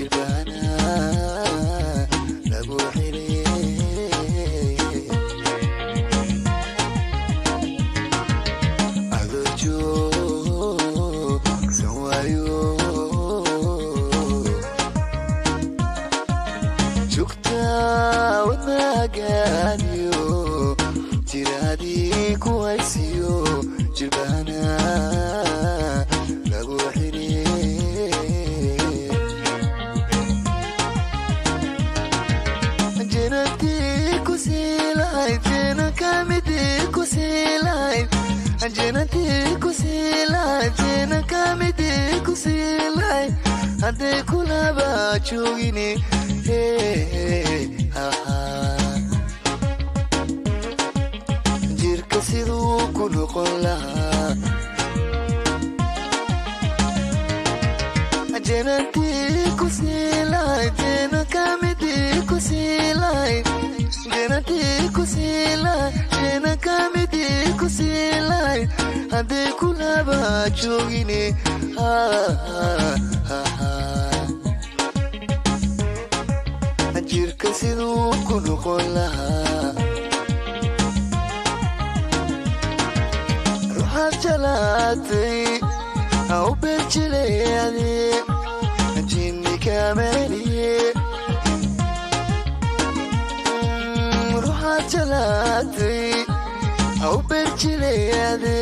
jilbaana lagu xidhay adoo joogsan waayo joogta wadnaagaadiyo jiraadii ku haysiyo jilbaana lagu xidhay jannadii ku sii lahayd janna kamidii ku sii lahayd jannadii ku sii lahayd janna kamidii ku sii lahayd hadday kulaba joogini jirka siduu ku noqon lahaa jannadii ku sii lahayd janna kamidii ku sii lahayd jannadii ku sii lahayd janna kamidii ku sii lahayd hadday kulaba joogini jirka siduu ku noqon lahaa ruuxaad jalaatay ha u beerjileade jinni kameliye ruuxaad jalaatay ha u beerjileade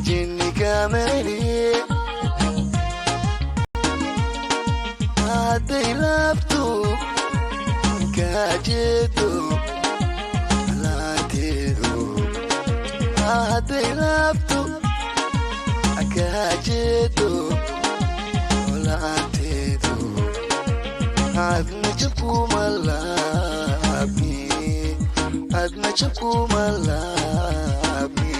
jinni kameliye hadday laabto kaajeedo laanteedu hadday laabto kaajeedo laanteedu adna jabkuma laabni adna jabkuma laabni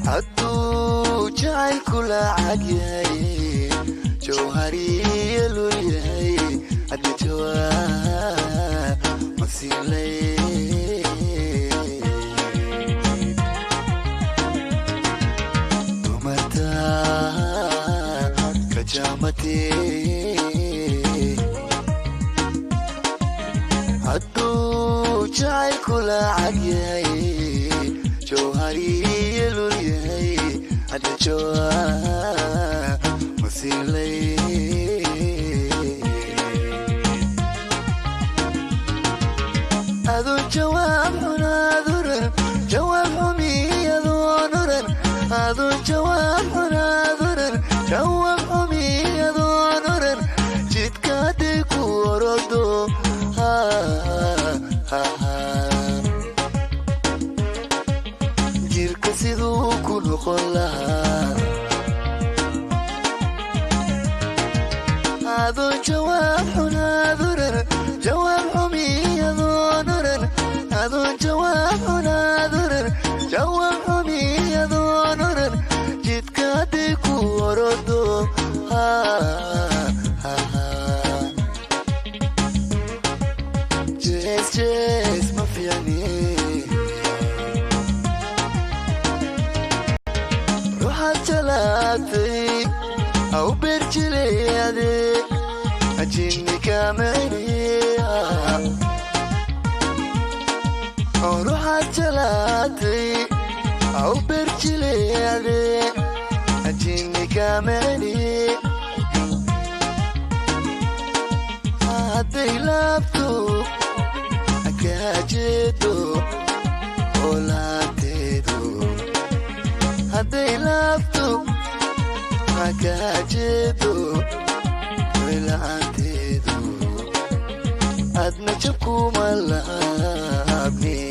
hadduu jacaylku lacag yahay jawhariya loo yahay hadda jawaab ma siinlay dumarta ka jaamatee hadduu jacaylku lacag yahay jawhariya loo yahay hadda jawaab ma siinlay adoon jawaab xunaaduran jawaab xumi adoon oran adoon jawaab xunaaduran jawaab xumi adoon oran jidka hadday ku orodo jirka siduu ku noqon lahaa adoon jawaab xunaaduran jawaab xumi adoon oran adoon jawaab xunaaduran jawaab xumi adoon oran jidka hadday ku orodo jees ma fiicni ruuxaad jalaatay ha u beerjileade jinni kameliye ruuxaad jalaatay ha u beerjileade jinni kameliye hadday laabto kaajeedo olaanteedu hadday laabto كاجدو ولا عتيدو أدنى جبكو ملابني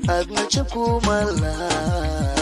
أدنى جبكو ملابني